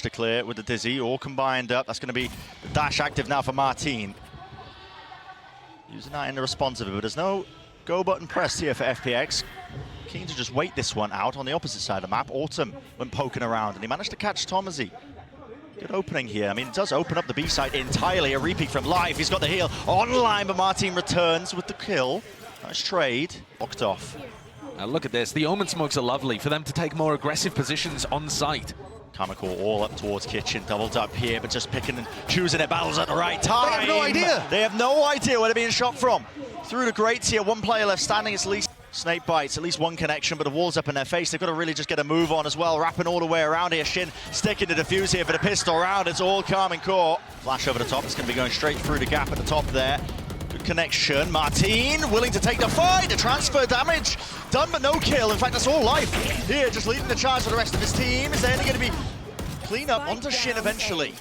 to clear with the Dizzy, all combined up. That's going to be the dash active now for Martine. Using that in the responsive, but there's no go button pressed here for FPX. Keen to just wait this one out on the opposite side of the map. Autumn went poking around, and he managed to catch Tomazy. Good opening here. I mean, it does open up the B side entirely. A repeat from Live. He's got the heal online, but Martine returns with the kill. Nice trade. Locked off. Now look at this. The Omen smokes are lovely for them to take more aggressive positions on site. Karmine Corp all up towards Kitchen, doubled up here, but just picking and choosing their battles at the right time. They have no idea. They have no idea where they're being shot from. Through the grates here, one player left standing. It's at least Snake bites, at least one connection, but the wall's up in their face. They've got to really just get a move on as well, wrapping all the way around here. Shin sticking the defuse here for the pistol round. It's all Karmine Corp. Flash over the top. It's going to be going straight through the gap at the top there. Good connection. Martine willing to take the fight. The transfer damage done, but no kill. In fact, that's all Life here, just leading the charge for the rest of his team. Is there only going to be clean up onto Shin eventually?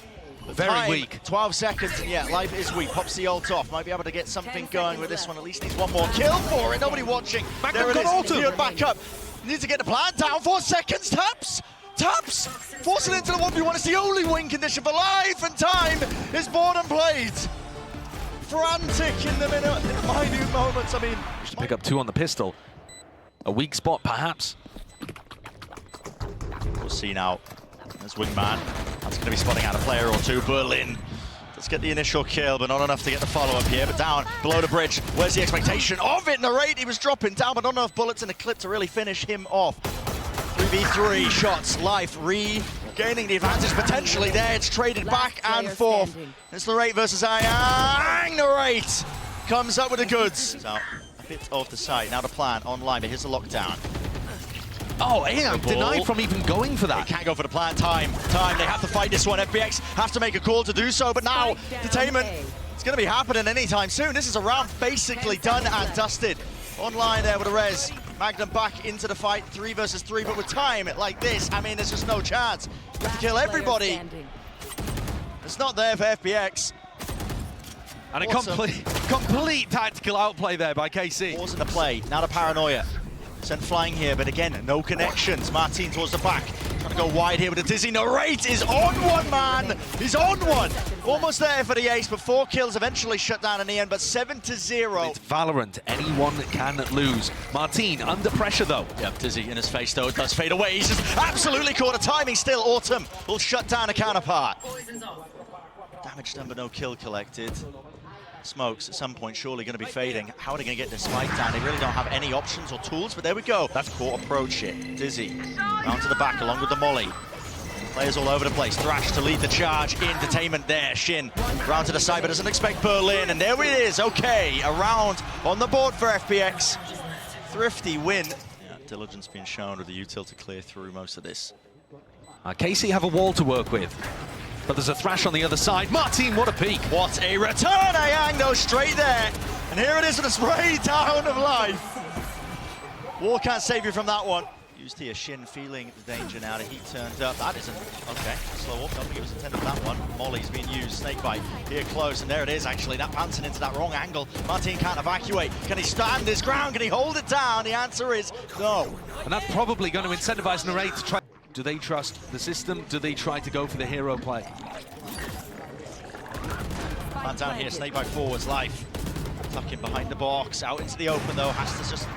Very weak. 12 seconds, and yeah, Life is weak. Pops the ult off. Might be able to get something going with this one. At least needs one more kill for it. Nobody watching. There it is. He'll back up. Needs to get the plant down. 4 seconds. Taps. Taps. Forcing it into the 1v1. It's the only win condition for Life, and time is born and played. Frantic in the minute moments. I mean, Should pick up 2 on the pistol. A weak spot, perhaps. We'll see now. There's Wingman. That's going to be spotting out a player or two. Berlin. Let's get the initial kill, but not enough to get the follow-up here. But down below the bridge. Where's the expectation of it? Narrate, he was dropping down, but not enough bullets in the clip to really finish him off. 3v3 shots. Life regaining the advantage potentially there. It's traded back and forth. It's Narrate versus Ayang. Narrate comes up with the goods. So a bit off the side. Now the plan online, but here's the lockdown. Oh, Ayang denied from even going for that. They can't go for the plant. Time. They have to fight this one. FPX have to make a call to do so, but now detainment, it's going to be happening anytime soon. This is a round basically done and dusted. Online there with a res. Magnum back into the fight, 3 versus 3, but with time like this, I mean, there's just no chance. You have to kill everybody. It's not there for FPX. And a complete tactical outplay there by KC. Pausing the play. Now the paranoia. Sent flying here, but again, no connections. Martine towards the back. Trying to go wide here with a Dizzy. Narrate is on one, man. He's on one. Almost there for the ace, but 4 kills eventually shut down in the end, but 7-0. It's Valorant. Anyone can lose. Martine under pressure, though. Yep, Dizzy in his face, though. It does fade away. He's just absolutely caught a timing still. Autumn will shut down a counterpart. Damage done, but no kill collected. Smokes at some point surely going to be fading. How are they going to get this spike down? They really don't have any options or tools, but there we go. That's Corp approach it. Dizzy round to the back along with the molly. Players all over the place. Thrash to lead the charge. Entertainment there. Shin round to the side, but doesn't expect Berlin. And there it is. Okay, a round on the board for FPX. Thrifty win. Yeah, diligence being shown with the util to clear through most of this. KC have a wall to work with. But there's a Thrash on the other side. Martine, what a peek. What a return, Ayang, though, straight there. And here it is with a spray down of Life. Wall can't save you from that one. Used here, Shin feeling the danger now. The heat turned up. That isn't, okay, slow up. Don't think it was intended for that one. Molly's being used, snakebite here close, and there it is actually. That bouncing into that wrong angle. Martine can't evacuate. Can he stand his ground? Can he hold it down? The answer is no. And that's probably going to incentivize Narrate to try. Do they trust the system? Do they try to go for the hero play? Man down here, snakebite forwards, Life. Tucking behind the box, out into the open though. Has to just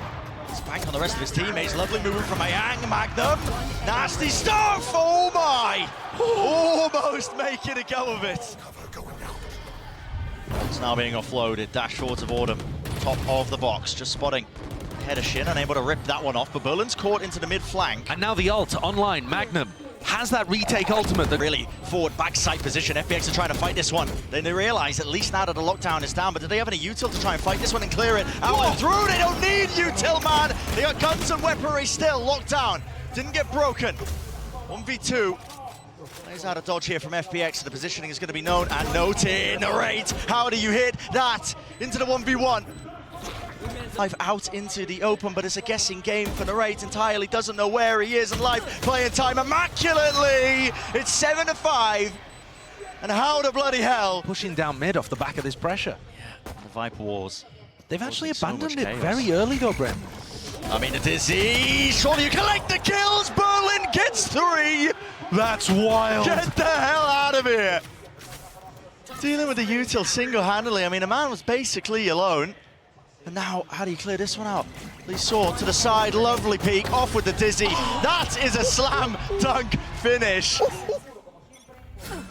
spank on the rest of his teammates. Lovely movement from Ayang. Magnum. Nasty stuff! Oh my! Almost making a go of it. It's now being offloaded. Dash towards of Autumn. Top of the box, just spotting. Head of Shin, unable to rip that one off, but Berlin's caught into the mid flank. And now the ult online. Magnum has that retake ultimate. That really forward backside position. FPX are trying to fight this one. Then they realize at least now that the lockdown is down, but do they have any util to try and fight this one and clear it? Out and through, they don't need util, man. They got guns and weaponry still. Lockdown didn't get broken. 1v2. Plays out a dodge here from FPX, so the positioning is going to be known and noted. Narrate, how do you hit that into the 1v1? Life out into the open, but it's a guessing game for Narrate entirely. Doesn't know where he is, and Life playing time immaculately. It's 7-5. And how the bloody hell? Pushing down mid off the back of this pressure. Yeah, the Viper Wars. They've actually abandoned it very early though, Brent. I mean, the Dizzy. Surely you collect the kills. Berlin gets 3. That's wild. Get the hell out of here! Dealing with the util single-handedly. I mean, a man was basically alone. And now, how do you clear this one out? Lee Saw to the side, lovely peek, off with the dizzy. That is a slam dunk finish.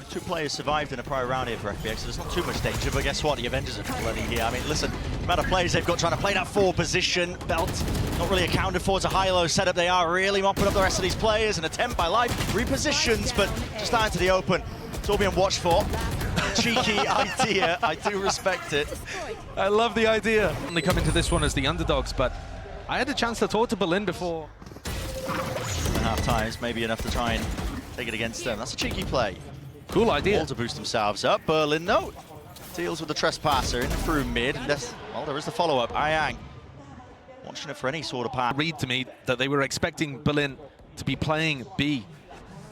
Two players survived in a prior round here for FPX, so there's not too much danger, but guess what? The Avengers are bloody here. I mean, listen, the amount of players they've got trying to play that forward position, belt not really accounted for. It's a high-low setup. They are really mopping up the rest of these players. An attempt by Life, repositions, but just out into the open. It's all being watched for. Cheeky idea, I do respect it. I love the idea. Only come into this one as the underdogs, but I had a chance to talk to Berlin before. Half times, maybe enough to try and take it against them. That's a cheeky play. Cool idea. All to boost themselves up. Berlin, no. Deals with the trespasser in through mid. And well, there is the follow-up. Ayang watching it for any sort of pass. Read to me that they were expecting Berlin to be playing B.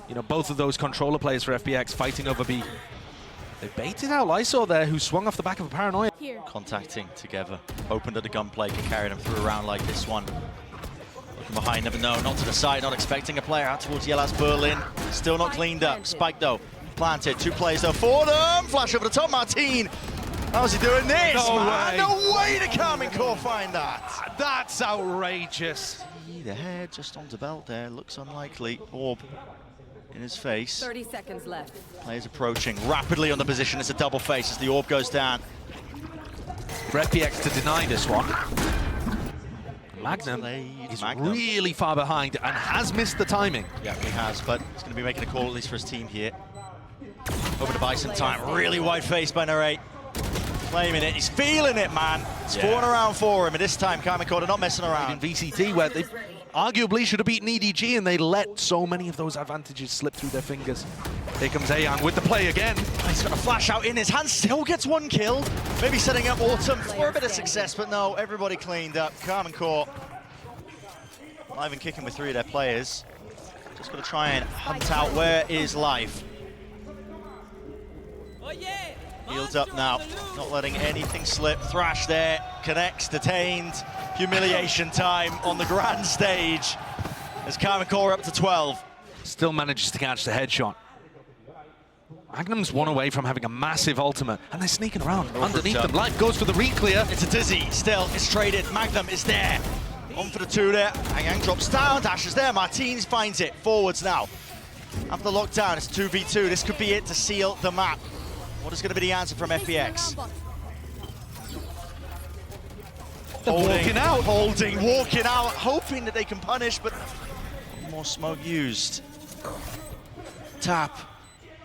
You know, both of those controller players for FPX fighting over B. They baited out Lysor there, who swung off the back of a paranoia. Here. Contacting together. Opened at the gunplay, can carry them through a round like this one. Looking behind them, but no, not to the side, not expecting a player out towards Yellow's Berlin. Still not cleaned up. Spike though, planted. Two players though for them. Flash over the top, Martin. How's he doing this? No man? way. No way to Karmine Corp find that. That's outrageous. The head just onto belt there, looks unlikely. Orb in his face. 30 seconds left. Players approaching rapidly on the position. It's a double face as the orb goes down. For FPX to deny this one. Magnum is really far behind and has missed the timing. Yeah, he has, but he's going to be making a call at least for his team here. Over to Bison time, really wide face by Narrate. Claiming it, he's feeling it, man. It's falling around for him, and this time Karmine Corp are not messing around. In VCT, where they arguably should have beaten EDG, and they let so many of those advantages slip through their fingers. Here comes Ayang with the play again. He's got a flash out in his hand, still gets one kill. Maybe setting up Autumn for a bit of success, but no, everybody cleaned up. Karmine Corp live and kicking with three of their players. Just got to try and hunt out where is Life. Heals up now, not letting anything slip. Thrash there, connects, detained. Humiliation time on the grand stage as Karmine Corp up to 12. Still manages to catch the headshot. Magnum's one away from having a massive ultimate, and they're sneaking around underneath them. Life goes for the re-clear. It's a dizzy, still, it's traded. Magnum is there. On for the two there. Ayang drops down, dashes there. Martins finds it. Forwards now. After the lockdown, it's 2v2. This could be it to seal the map. What is going to be the answer from FPX? Walking out. Holding, walking out, hoping that they can punish, but more smoke used. Tap.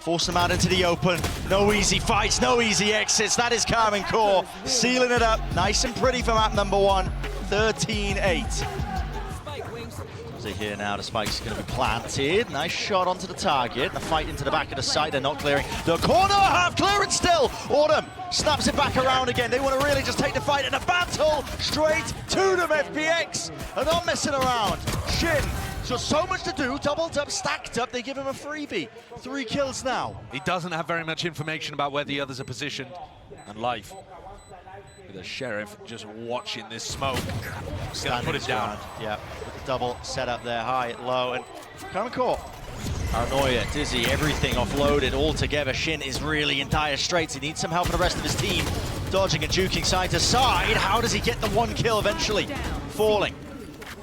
Force them out into the open. No easy fights, no easy exits. That is Karmine Corp sealing it up. Nice and pretty for map number one. 13-8. See here now, the spike's going to be planted. Nice shot onto the target. The fight into the back of the site. They're not clearing the corner. Half clearance still. Autumn snaps it back around again. They want to really just take the fight in a battle. Straight to them, FPX. And not messing around. Shin. So much to do. Doubled up, stacked up. They give him a freebie. 3 kills now. He doesn't have very much information about where the others are positioned. And Life, with the Sheriff just watching this smoke. Gonna put it down. Yeah, with the double set up there, high, low, and Karmine Corp. Paranoia, Dizzy, everything offloaded all together. Shin is really in dire straits. He needs some help from the rest of his team. Dodging and juking side to side. How does he get the 1 kill eventually? Falling.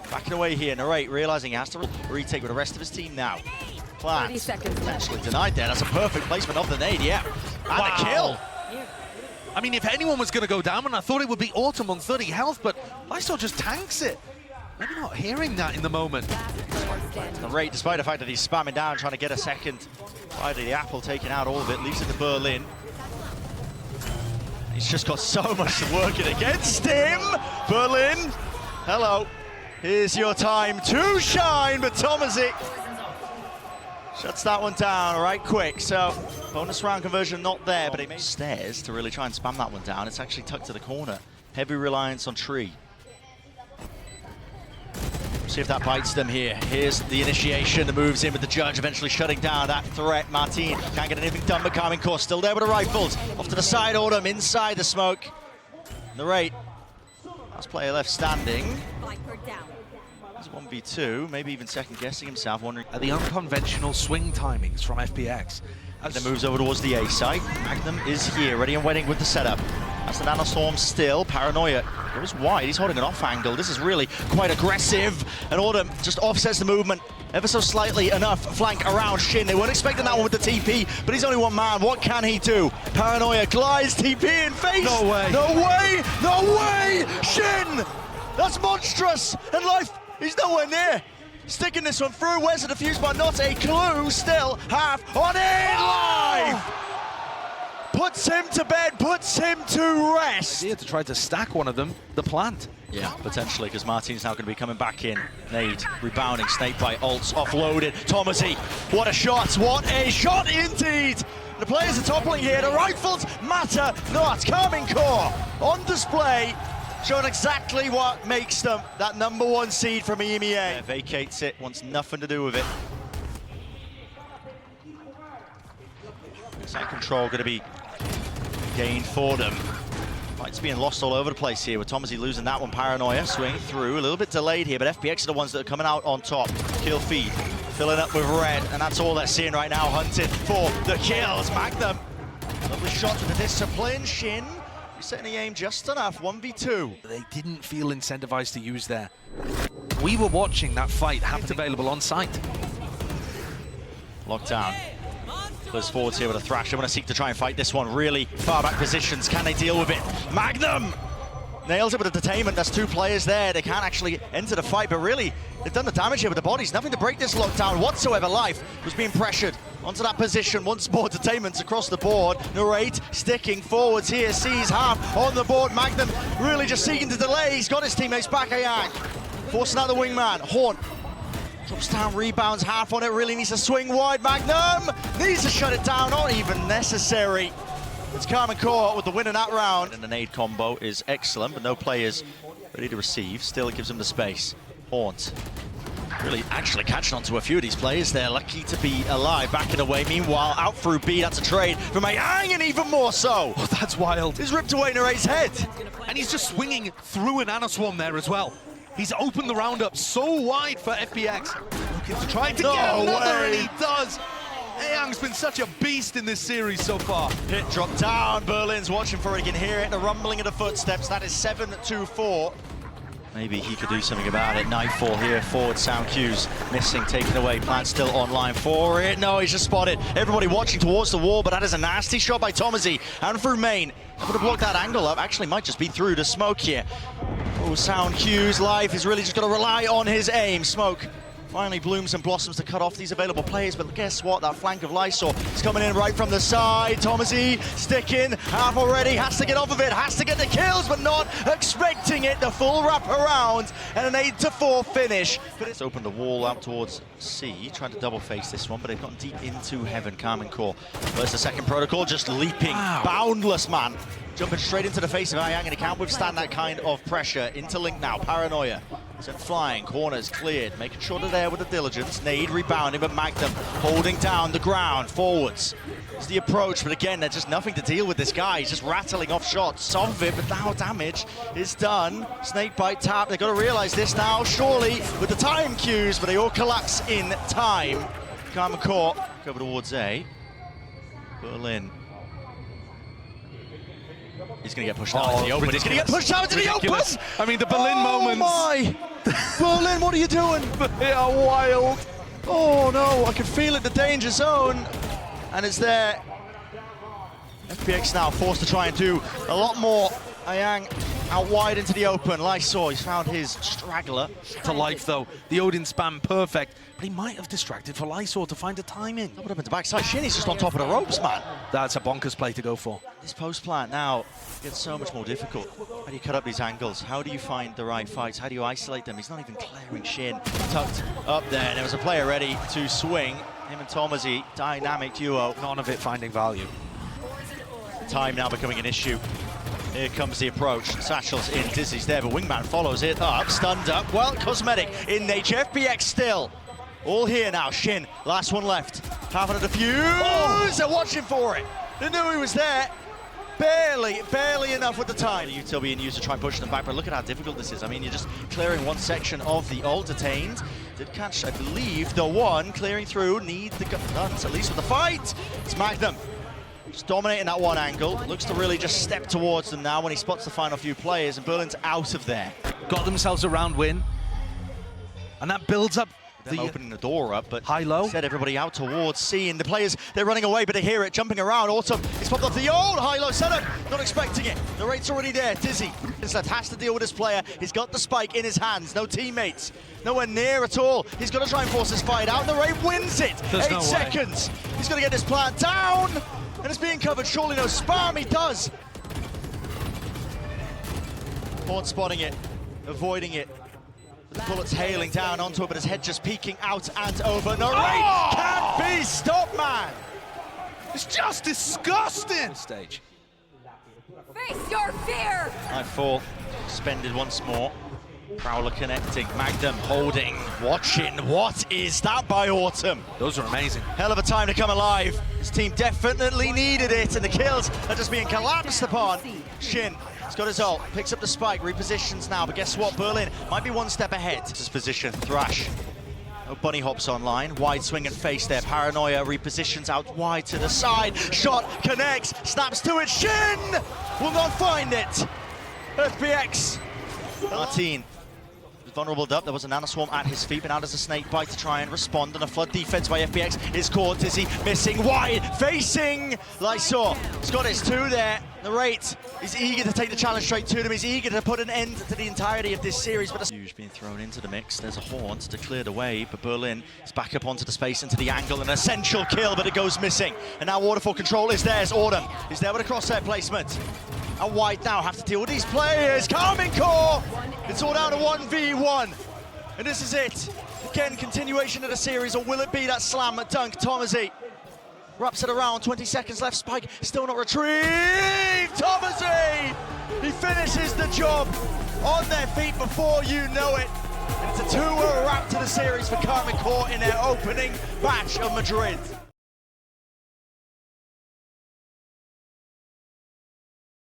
Backing away here, Narrate realizing he has to retake with the rest of his team now. Plant. 30 seconds left. Actually denied there. That's a perfect placement of the nade, yeah. And a kill. I mean, if anyone was going to go down, and I thought it would be Autumn on 30 health, but Lysor just tanks it. Maybe not hearing that in the moment. Narrate, despite the fact that he's spamming down, trying to get a second. Finally, the apple taking out all of it, leaves it to Berlin. He's just got so much to work it against him. Berlin, hello. Here's your time to shine, but Tomasic shuts that one down right quick. So bonus round conversion not there, but he made stairs to really try and spam that one down. It's actually tucked to the corner. Heavy reliance on tree. See if that bites them here. Here's the initiation, the moves in with the judge, eventually shutting down that threat. Martin can't get anything done, but Karmine Corp still there with the rifles. Off to the side, Autumn inside the smoke. Narrate. Last player left standing. It's 1v2, maybe even second-guessing himself, wondering... At the unconventional swing timings from FPX. As it moves over towards the A site, Magnum is here, ready and waiting with the setup. That's the Nanostorm still, Paranoia goes wide, he's holding an off angle. This is really quite aggressive, and Autumn just offsets the movement ever so slightly enough. Flank around Shin, they weren't expecting that one with the TP, but he's only one man, what can he do? Paranoia glides, TP in face! No way! No way! No way! Shin! That's monstrous! And Life, he's nowhere near! Sticking this one through, where's the defuse, but not a clue, still half on it! Life! Puts him to bed, puts him to rest! Here to try to stack one of them, the plant. Yeah, potentially, because Martin's now going to be coming back in. Nade, rebounding, snake by ults, offloaded. Thomasy, what a shot, what a shot indeed! The players are toppling here, the rifles matter not. Karmine Corp on display, showing exactly what makes them that #1 seed from EMEA. Yeah, vacates it, wants nothing to do with it. Side control going to be gained for them. Fight's being lost all over the place here with Thomasy losing that one. Paranoia swinging through, a little bit delayed here, but FPX are the ones that are coming out on top. Kill feed, filling up with red, and that's all they're seeing right now, hunting for the kills. Magnum, lovely shot to the discipline. Shin, setting the aim just enough, 1v2. They didn't feel incentivized to use there. We were watching that fight happen available on site. Lockdown. Close forwards here with a thrash. They want to seek to try and fight this one. Really far back positions. Can they deal with it? Magnum nails it with a detainment. That's 2 players there. They can't actually enter the fight, but really, they've done the damage here with the bodies. Nothing to break this lockdown whatsoever. Life was being pressured onto that position. Once more detainments across the board. Narrate sticking forwards here. Sees half on the board. Magnum really just seeking to delay. He's got his teammates back. Ayang forcing out the wingman. Horn drops down, rebounds, half on it, really needs to swing wide. Magnum needs to shut it down, not even necessary. It's Karmine Corp with the win in that round. And the nade combo is excellent, but no players ready to receive. Still, it gives them the space. Haunt really actually catching onto a few of these players. They're lucky to be alive, backing away. Meanwhile, out through B, that's a trade from Ayang, and even more so. Oh, that's wild. He's ripped away Narate's head. And he's just swinging through an Nanoswarm there as well. He's opened the round up so wide for FPX. Looking to try to get another, and he does. Ayang's been such a beast in this series so far. Hit drop down. Berlin's watching for it. He can hear it. The rumbling of the footsteps. That is 7-2-4. Maybe he could do something about it. Nightfall here. Forward sound cues missing, taken away. Plant still online for it. No, he's just spotted. Everybody watching towards the wall, but that is a nasty shot by Thomasy. And through main. Able to block that angle up. Actually, might just be through the smoke here. Oh, sound cues. Life is really just going to rely on his aim. Smoke finally blooms and blossoms to cut off these available players, but guess what? That flank of Lysor is coming in right from the side. Thomasy sticking, half already, has to get off of it, has to get the kills, but not expecting it. The full wrap around and an 8-4 finish. But it's opened the wall out towards C, trying to double face this one, but they've gotten deep into heaven. Karmine Corp. There's the second protocol, just leaping, boundless man. Jumping straight into the face of Ayang, and he can't withstand that kind of pressure. Into Link now, Paranoia. Sent flying, corners cleared, making sure they're there with the diligence. Nade rebounding, but Magnum holding down the ground, forwards. It's the approach, but again, there's just nothing to deal with this guy. He's just rattling off shots. Solve it, but now damage is done. Snakebite tap, they've got to realize this now, surely, with the time cues, but they all collapse in time. Karmine Corp over towards A. Berlin. He's going to get pushed out into the open. He's going to get pushed out into the open! I mean, the Berlin moments. Oh my! Berlin, what are you doing? They are wild. Oh no, I can feel it, the danger zone. And it's there. FPX now forced to try and do a lot more. Ayang out wide into the open. Lysor, he's found his straggler. To life though, the Odin spam perfect, but he might have distracted for Lysor to find a timing. What happened to backside? Shinny's just on top of the ropes, man. That's a bonkers play to go for. This post plant now gets so much more difficult. How do you cut up these angles? How do you find the right fights? How do you isolate them? He's not even clearing Shin. Tucked up there, and there was a player ready to swing. Him and Thomasy, dynamic duo. None of it finding value. Time now becoming an issue. Here comes the approach. Satchel's in, Dizzy's there, but Wingman follows it up, stunned up. Well, cosmetic in nature. FPX still all here now. Shin, last one left. Having a defuse. Oh. They're watching for it. They knew he was there. barely enough with the time. Util being used to try and push them back, but look at how difficult this is. I mean, you're just clearing one section of the ult. Detained. Did catch, I believe, the one. Clearing through, need the guns, at least with the fight. It's Magnum. Just dominating that one angle. Looks to really just step towards them now when he spots the final few players, and Berlin's out of there. Got themselves a round win. And that builds up Them opening the door up, but high-low. set everybody out towards seeing the players. They're running away, but they hear it jumping around. Autumn, he's popped off the old high-low setup. Not expecting it. The rate's already there. Dizzy has to deal with his player. He's got the spike in his hands. No teammates. Nowhere near at all. He's got to try and force his fight out. The Ray wins it. There's 8 no way. seconds. He's going to get this plant down. And it's being covered. Surely no spam. He does. Horn spotting it. Avoiding it. The bullets hailing down onto it, but his head just peeking out and over. No, can't be stopped, man. It's just disgusting. Stage. Face your fear! I-4 suspended once more. Prowler connecting, Magnum holding, watching. What is that by Autumn? Those are amazing. Hell of a time to come alive. His team definitely needed it, and the kills are just being collapsed upon. Shin, he's got his ult, picks up the spike, repositions now, but guess what? Berlin might be one step ahead. This position, Thrash. Oh, bunny hops online, wide swing and face there. Paranoia repositions out wide to the side. Shot connects, snaps to it. Shin will not find it. FPX. Martin. Vulnerable up. There was a nanoswarm at his feet, but now there's a snake bite to try and respond, and a flood defense by FPX is caught. Dizzy missing wide, facing Lysor. He's got his 2 there. The rate is eager to take the challenge straight to them. He's eager to put an end to the entirety of this series, but Huge being thrown into the mix. There's a Haunt to clear the way, but Berlin is back up onto the space, into the angle, an essential kill, but it goes missing. And now Waterfall control is theirs. Autumn is there with a crosshair placement. And White now have to deal with these players. Karmine Corp! It's all down to 1v1. And this is it. Again, continuation of the series, or will it be that slam at dunk? Thomasy wraps it around, 20 seconds left. Spike still not retrieved. Thomasy! He finishes the job on their feet before you know it. And it's a 2-0 wrap to the series for Karmine Corp in their opening batch of Madrid.